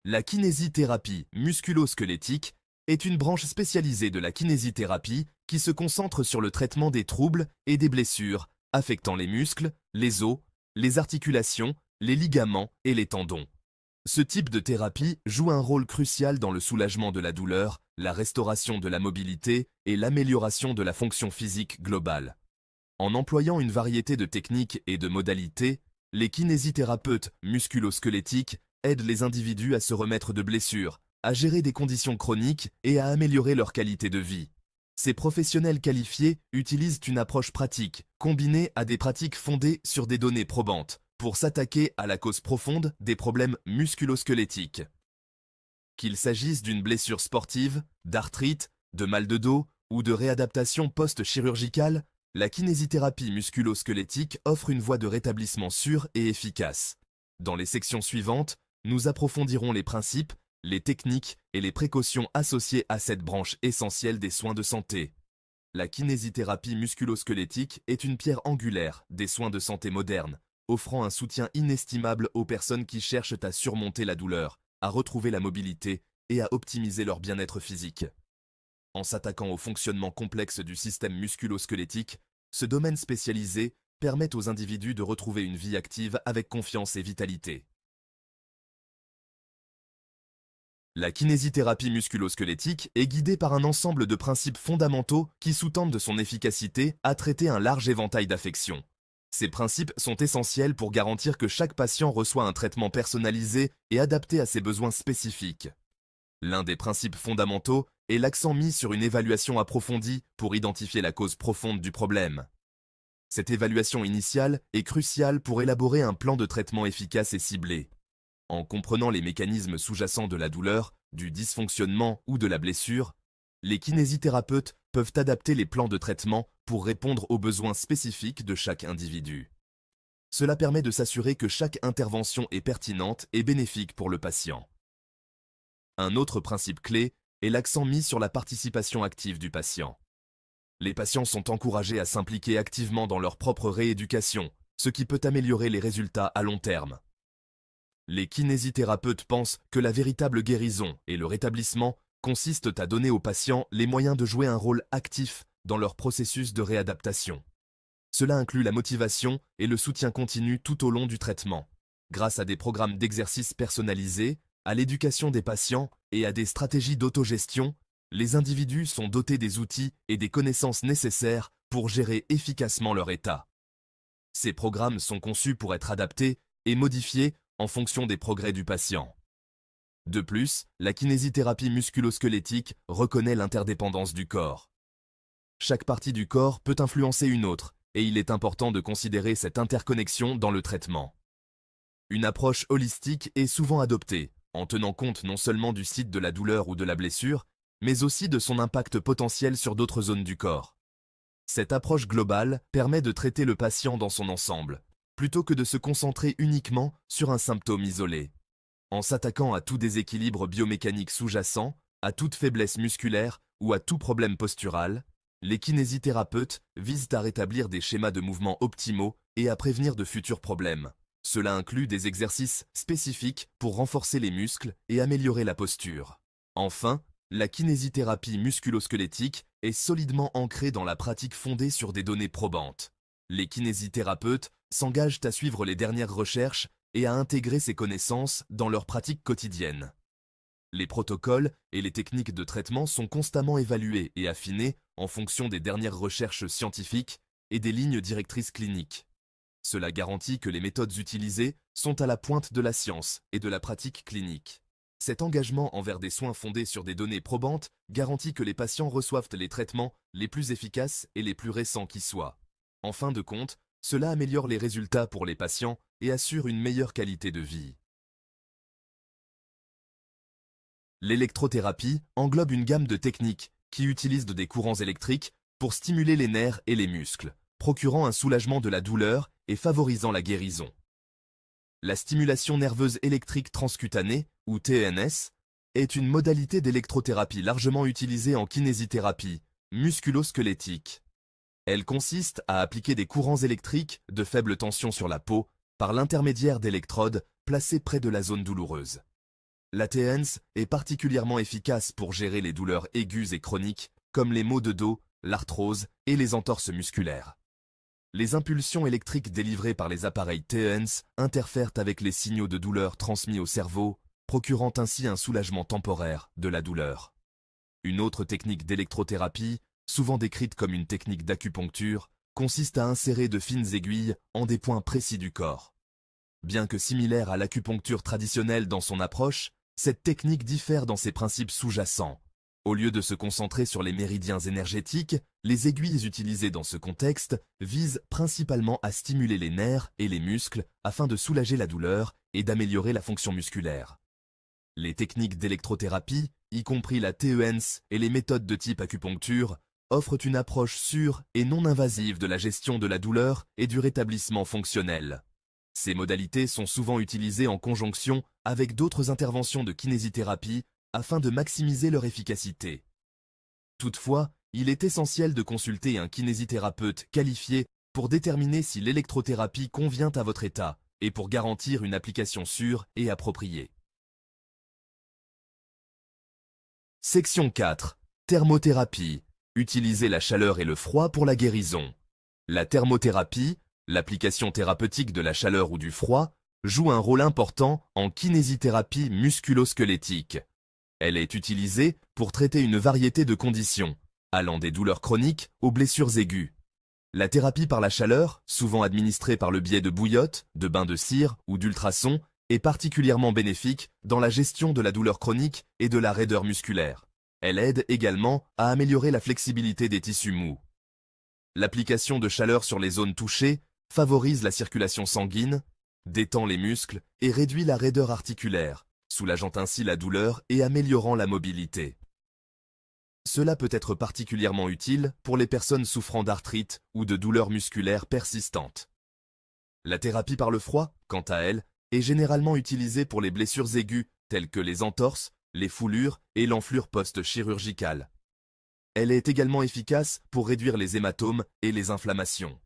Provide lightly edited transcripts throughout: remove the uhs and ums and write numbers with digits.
La kinésithérapie musculo-squelettique est une branche spécialisée de la kinésithérapie qui se concentre sur le traitement des troubles et des blessures affectant les muscles, les os, les articulations, les ligaments et les tendons. Ce type de thérapie joue un rôle crucial dans le soulagement de la douleur, la restauration de la mobilité et l'amélioration de la fonction physique globale. En employant une variété de techniques et de modalités, les kinésithérapeutes musculo-squelettiques aident les individus à se remettre de blessures, à gérer des conditions chroniques et à améliorer leur qualité de vie. Ces professionnels qualifiés utilisent une approche pratique, combinée à des pratiques fondées sur des données probantes, pour s'attaquer à la cause profonde des problèmes musculo-squelettiques. Qu'il s'agisse d'une blessure sportive, d'arthrite, de mal de dos ou de réadaptation post-chirurgicale, la kinésithérapie musculo-squelettique offre une voie de rétablissement sûre et efficace. Dans les sections suivantes, nous approfondirons les principes, les techniques et les précautions associées à cette branche essentielle des soins de santé. La kinésithérapie musculo-squelettique est une pierre angulaire des soins de santé modernes, offrant un soutien inestimable aux personnes qui cherchent à surmonter la douleur, à retrouver la mobilité et à optimiser leur bien-être physique. En s'attaquant au fonctionnement complexe du système musculo-squelettique, ce domaine spécialisé permet aux individus de retrouver une vie active avec confiance et vitalité. La kinésithérapie musculo-squelettique est guidée par un ensemble de principes fondamentaux qui sous-tendent de son efficacité à traiter un large éventail d'affections. Ces principes sont essentiels pour garantir que chaque patient reçoit un traitement personnalisé et adapté à ses besoins spécifiques. L'un des principes fondamentaux est l'accent mis sur une évaluation approfondie pour identifier la cause profonde du problème. Cette évaluation initiale est cruciale pour élaborer un plan de traitement efficace et ciblé. En comprenant les mécanismes sous-jacents de la douleur, du dysfonctionnement ou de la blessure, les kinésithérapeutes peuvent adapter les plans de traitement pour répondre aux besoins spécifiques de chaque individu. Cela permet de s'assurer que chaque intervention est pertinente et bénéfique pour le patient. Un autre principe clé est l'accent mis sur la participation active du patient. Les patients sont encouragés à s'impliquer activement dans leur propre rééducation, ce qui peut améliorer les résultats à long terme. Les kinésithérapeutes pensent que la véritable guérison et le rétablissement consistent à donner aux patients les moyens de jouer un rôle actif dans leur processus de réadaptation. Cela inclut la motivation et le soutien continu tout au long du traitement, grâce à des programmes d'exercice personnalisés, à l'éducation des patients et à des stratégies d'autogestion. Les individus sont dotés des outils et des connaissances nécessaires pour gérer efficacement leur état. Ces programmes sont conçus pour être adaptés et modifiés en fonction des progrès du patient. De plus, la kinésithérapie musculo-squelettique reconnaît l'interdépendance du corps. Chaque partie du corps peut influencer une autre, et il est important de considérer cette interconnexion dans le traitement. Une approche holistique est souvent adoptée, en tenant compte non seulement du site de la douleur ou de la blessure, mais aussi de son impact potentiel sur d'autres zones du corps. Cette approche globale permet de traiter le patient dans son ensemble, plutôt que de se concentrer uniquement sur un symptôme isolé. En s'attaquant à tout déséquilibre biomécanique sous-jacent, à toute faiblesse musculaire ou à tout problème postural, les kinésithérapeutes visent à rétablir des schémas de mouvement optimaux et à prévenir de futurs problèmes. Cela inclut des exercices spécifiques pour renforcer les muscles et améliorer la posture. Enfin, la kinésithérapie musculo-squelettique est solidement ancrée dans la pratique fondée sur des données probantes. Les kinésithérapeutes s'engagent à suivre les dernières recherches et à intégrer ces connaissances dans leur pratique quotidienne. Les protocoles et les techniques de traitement sont constamment évalués et affinés en fonction des dernières recherches scientifiques et des lignes directrices cliniques. Cela garantit que les méthodes utilisées sont à la pointe de la science et de la pratique clinique. Cet engagement envers des soins fondés sur des données probantes garantit que les patients reçoivent les traitements les plus efficaces et les plus récents qui soient. En fin de compte, cela améliore les résultats pour les patients et assure une meilleure qualité de vie. L'électrothérapie englobe une gamme de techniques qui utilisent des courants électriques pour stimuler les nerfs et les muscles, procurant un soulagement de la douleur et favorisant la guérison. La stimulation nerveuse électrique transcutanée, ou TNS, est une modalité d'électrothérapie largement utilisée en kinésithérapie musculo-squelettique. Elle consiste à appliquer des courants électriques de faible tension sur la peau par l'intermédiaire d'électrodes placées près de la zone douloureuse. la TENS est particulièrement efficace pour gérer les douleurs aiguës et chroniques, comme les maux de dos, l'arthrose et les entorses musculaires. Les impulsions électriques délivrées par les appareils TENS interfèrent avec les signaux de douleur transmis au cerveau, procurant ainsi un soulagement temporaire de la douleur. Une autre technique d'électrothérapie, souvent décrite comme une technique d'acupuncture, consiste à insérer de fines aiguilles en des points précis du corps. Bien que similaire à l'acupuncture traditionnelle dans son approche, cette technique diffère dans ses principes sous-jacents. Au lieu de se concentrer sur les méridiens énergétiques, les aiguilles utilisées dans ce contexte visent principalement à stimuler les nerfs et les muscles afin de soulager la douleur et d'améliorer la fonction musculaire. Les techniques d'électrothérapie, y compris la TENS et les méthodes de type acupuncture, offrent une approche sûre et non invasive de la gestion de la douleur et du rétablissement fonctionnel. Ces modalités sont souvent utilisées en conjonction avec d'autres interventions de kinésithérapie afin de maximiser leur efficacité. Toutefois, il est essentiel de consulter un kinésithérapeute qualifié pour déterminer si l'électrothérapie convient à votre état et pour garantir une application sûre et appropriée. Section 4. Thermothérapie. Utiliser la chaleur et le froid pour la guérison. La thermothérapie, l'application thérapeutique de la chaleur ou du froid, joue un rôle important en kinésithérapie musculo-squelettique. Elle est utilisée pour traiter une variété de conditions, allant des douleurs chroniques aux blessures aiguës. La thérapie par la chaleur, souvent administrée par le biais de bouillottes, de bains de cire ou d'ultrasons, est particulièrement bénéfique dans la gestion de la douleur chronique et de la raideur musculaire. Elle aide également à améliorer la flexibilité des tissus mous. L'application de chaleur sur les zones touchées favorise la circulation sanguine, détend les muscles et réduit la raideur articulaire, soulageant ainsi la douleur et améliorant la mobilité. Cela peut être particulièrement utile pour les personnes souffrant d'arthrite ou de douleurs musculaires persistantes. La thérapie par le froid, quant à elle, est généralement utilisée pour les blessures aiguës telles que les entorses, les foulures et l'enflure post-chirurgicale. Elle est également efficace pour réduire les hématomes et les inflammations.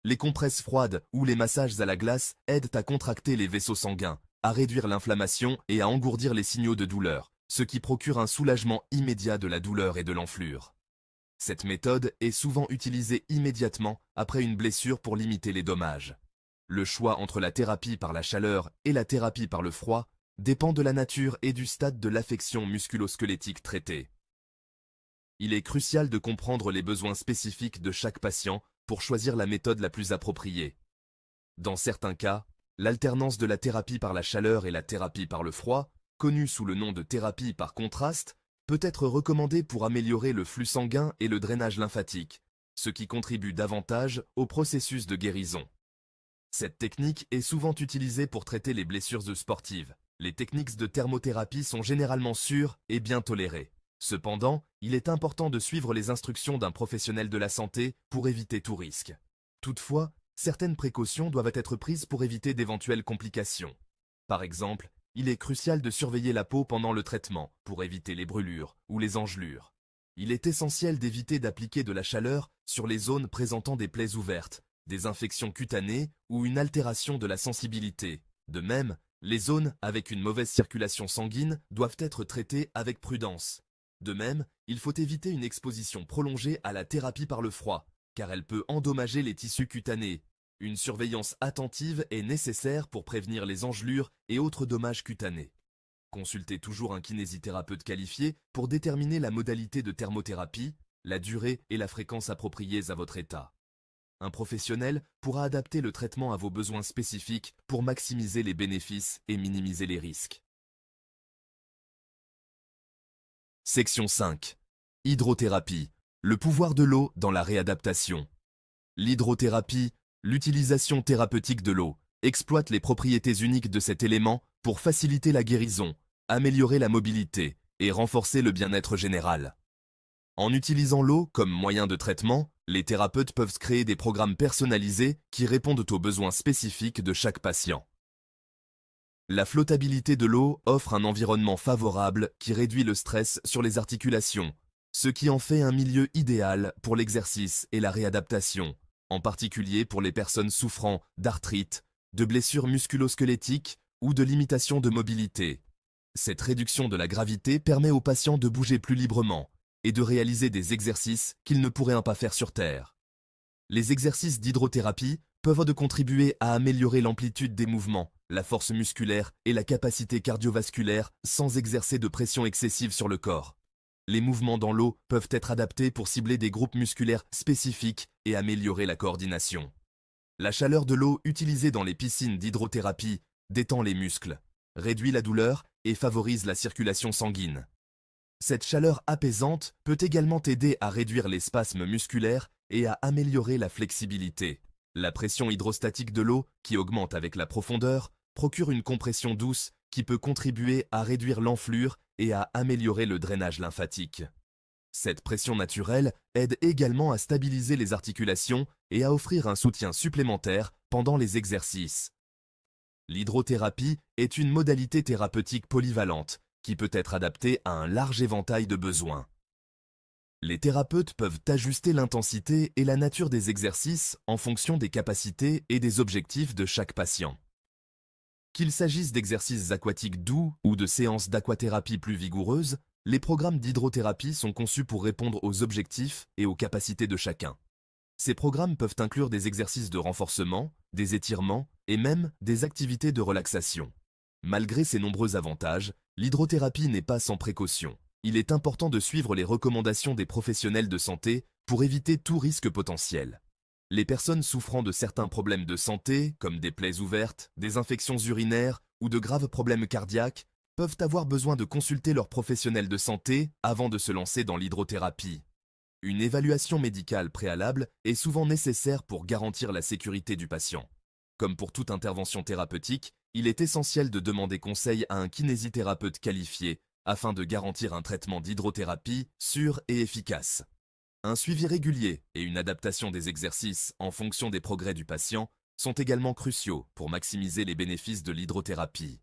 Les compresses froides ou les massages à la glace aident à contracter les vaisseaux sanguins, à réduire l'inflammation et à engourdir les signaux de douleur, ce qui procure un soulagement immédiat de la douleur et de l'enflure. Cette méthode est souvent utilisée immédiatement après une blessure pour limiter les dommages. Le choix entre la thérapie par la chaleur et la thérapie par le froid dépend de la nature et du stade de l'affection musculo-squelettique traitée. Il est crucial de comprendre les besoins spécifiques de chaque patient pour choisir la méthode la plus appropriée. Dans certains cas, l'alternance de la thérapie par la chaleur et la thérapie par le froid, connue sous le nom de thérapie par contraste, peut être recommandée pour améliorer le flux sanguin et le drainage lymphatique, ce qui contribue davantage au processus de guérison. Cette technique est souvent utilisée pour traiter les blessures sportives. Les techniques de thermothérapie sont généralement sûres et bien tolérées. Cependant, il est important de suivre les instructions d'un professionnel de la santé pour éviter tout risque. Toutefois, certaines précautions doivent être prises pour éviter d'éventuelles complications. Par exemple, il est crucial de surveiller la peau pendant le traitement pour éviter les brûlures ou les engelures. Il est essentiel d'éviter d'appliquer de la chaleur sur les zones présentant des plaies ouvertes, des infections cutanées ou une altération de la sensibilité. De même, les zones avec une mauvaise circulation sanguine doivent être traitées avec prudence. De même, il faut éviter une exposition prolongée à la thérapie par le froid, car elle peut endommager les tissus cutanés. Une surveillance attentive est nécessaire pour prévenir les engelures et autres dommages cutanés. Consultez toujours un kinésithérapeute qualifié pour déterminer la modalité de thermothérapie, la durée et la fréquence appropriées à votre état. Un professionnel pourra adapter le traitement à vos besoins spécifiques pour maximiser les bénéfices et minimiser les risques. Section 5. Hydrothérapie. Le pouvoir de l'eau dans la réadaptation. L'hydrothérapie, l'utilisation thérapeutique de l'eau, exploite les propriétés uniques de cet élément pour faciliter la guérison, améliorer la mobilité et renforcer le bien-être général. En utilisant l'eau comme moyen de traitement, les thérapeutes peuvent créer des programmes personnalisés qui répondent aux besoins spécifiques de chaque patient. La flottabilité de l'eau offre un environnement favorable qui réduit le stress sur les articulations, ce qui en fait un milieu idéal pour l'exercice et la réadaptation, en particulier pour les personnes souffrant d'arthrite, de blessures musculo-squelettiques ou de limitations de mobilité. Cette réduction de la gravité permet aux patients de bouger plus librement et de réaliser des exercices qu'ils ne pourraient pas faire sur Terre. Les exercices d'hydrothérapie peuvent contribuer à améliorer l'amplitude des mouvements, la force musculaire et la capacité cardiovasculaire sans exercer de pression excessive sur le corps. Les mouvements dans l'eau peuvent être adaptés pour cibler des groupes musculaires spécifiques et améliorer la coordination. La chaleur de l'eau utilisée dans les piscines d'hydrothérapie détend les muscles, réduit la douleur et favorise la circulation sanguine. Cette chaleur apaisante peut également aider à réduire les spasmes musculaires et à améliorer la flexibilité. La pression hydrostatique de l'eau, qui augmente avec la profondeur, procure une compression douce qui peut contribuer à réduire l'enflure et à améliorer le drainage lymphatique. Cette pression naturelle aide également à stabiliser les articulations et à offrir un soutien supplémentaire pendant les exercices. L'hydrothérapie est une modalité thérapeutique polyvalente qui peut être adaptée à un large éventail de besoins. Les thérapeutes peuvent ajuster l'intensité et la nature des exercices en fonction des capacités et des objectifs de chaque patient. Qu'il s'agisse d'exercices aquatiques doux ou de séances d'aquathérapie plus vigoureuses, les programmes d'hydrothérapie sont conçus pour répondre aux objectifs et aux capacités de chacun. Ces programmes peuvent inclure des exercices de renforcement, des étirements et même des activités de relaxation. Malgré ces nombreux avantages, l'hydrothérapie n'est pas sans précaution. Il est important de suivre les recommandations des professionnels de santé pour éviter tout risque potentiel. Les personnes souffrant de certains problèmes de santé, comme des plaies ouvertes, des infections urinaires ou de graves problèmes cardiaques, peuvent avoir besoin de consulter leur professionnel de santé avant de se lancer dans l'hydrothérapie. Une évaluation médicale préalable est souvent nécessaire pour garantir la sécurité du patient. Comme pour toute intervention thérapeutique, il est essentiel de demander conseil à un kinésithérapeute qualifié afin de garantir un traitement d'hydrothérapie sûr et efficace. Un suivi régulier et une adaptation des exercices en fonction des progrès du patient sont également cruciaux pour maximiser les bénéfices de l'hydrothérapie.